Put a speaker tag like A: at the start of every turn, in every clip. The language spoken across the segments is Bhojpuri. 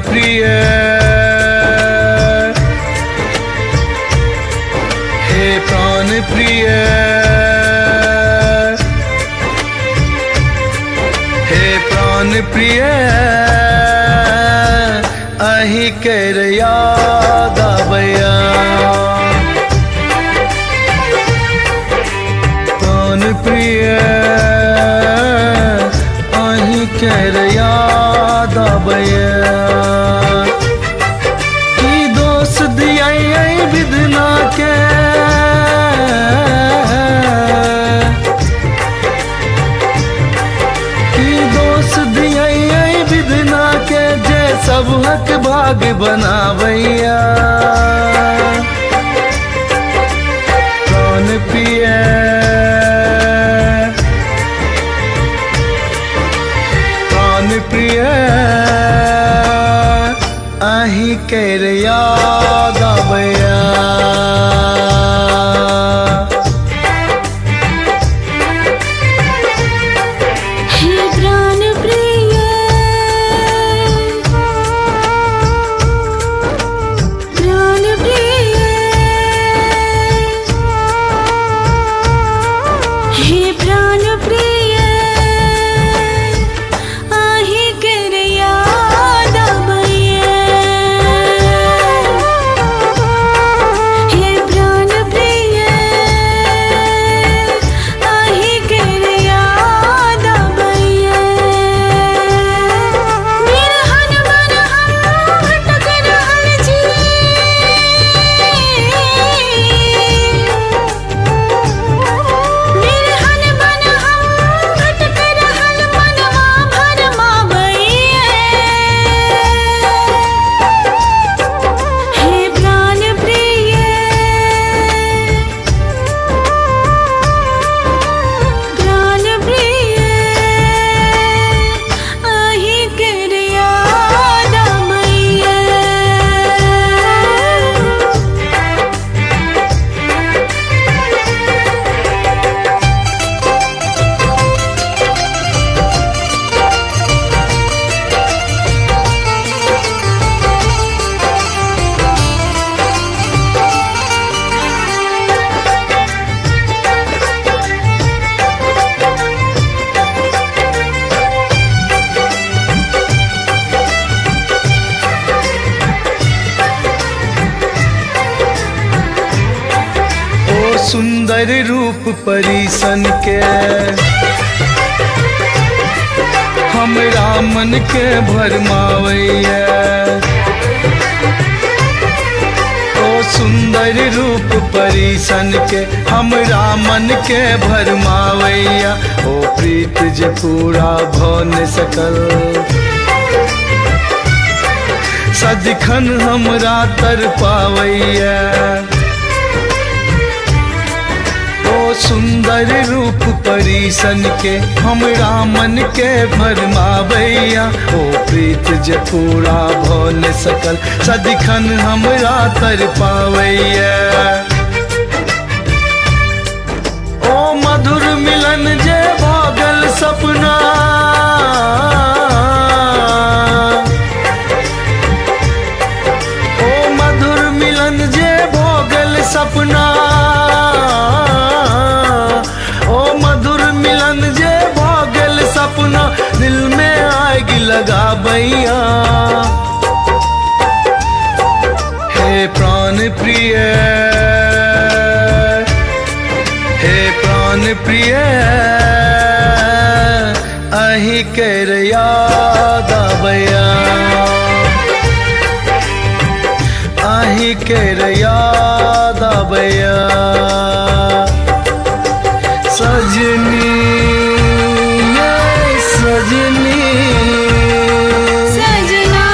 A: प्रिय, हे प्राण प्रिय, हे प्राण प्रिय, अहि कर याद आबैया। प्राण प्रिय, अहि कर याद आबैया। की दोष दिया विधना के, की दोष दिया विधना के, जे सब हक भाग बनावैया। प्राण प्रिय, प्राण प्रिय, अहि कर याद आबैया। सुंदर रूप परिसन के, हमरा मन के भरमावैया। ओ सुंदर रूप परिसन के, हमरा मन के भरमावैया। ओ प्रीत जे पूरा भ न सकल, सदिखन हमरा तर पावैया। सुंदर रूप परिसन के, हमरा मन के भरमावैया। ओ प्रीत जे पूरा भ न सकल, सदिखन हमरा तर पावैया। ओ मधुर मिलन जे भागल सपना, ओ मधुर मिलन जे भोगल सपना, दिल में आग लगा बैया। हे प्राण प्रिय, हे प्राण प्रिय, अहि कर याद आबैया। अहि कर याद आबैया। सजनी, सजनी,
B: सजना,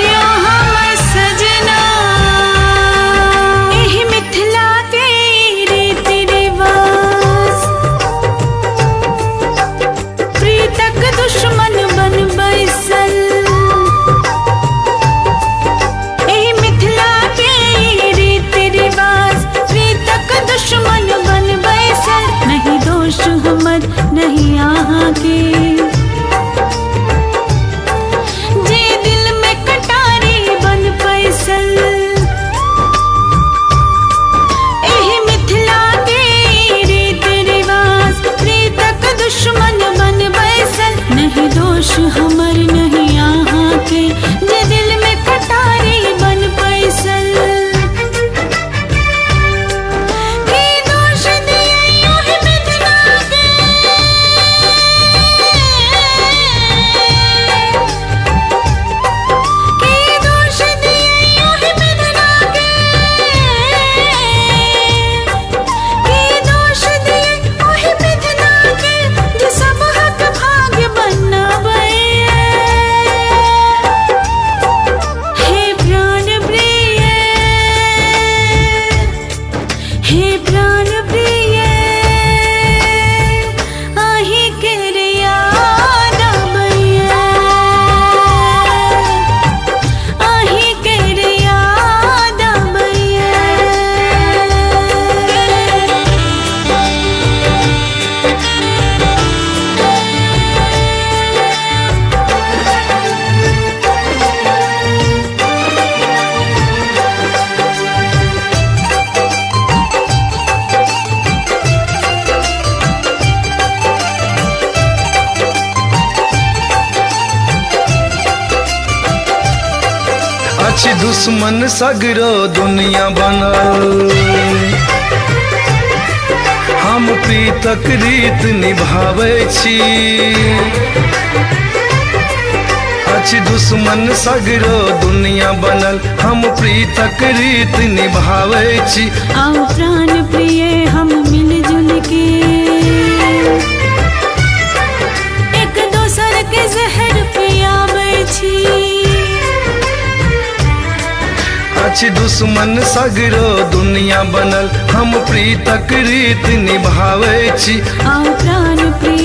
B: यो हमर सजना। एहि मिथिला के रीति रिवाज, प्रीतक दुश्मन बन बैसल। एहि मिथिला के रीति रिवाज, प्रीतक दुश्मन बन बैसल। नहीं दोष हमर नहीं यहाँ के, जे
A: दुश्मन सगरो दुनिया बनल हम प्रीतक रीत निभाबै छी अछि दुश्मन सगरो दुनिया बनल हम प्रीतक रीत निभाबै छी
B: आओ प्राण प्रिय हम मिलजुल के एक दोसर के जहर पियाबै छी
A: अछि दुश्मन सगरो दुनिया बनल हम प्रीतक रीत निभाबै छी
B: आओ प्राण प्रिय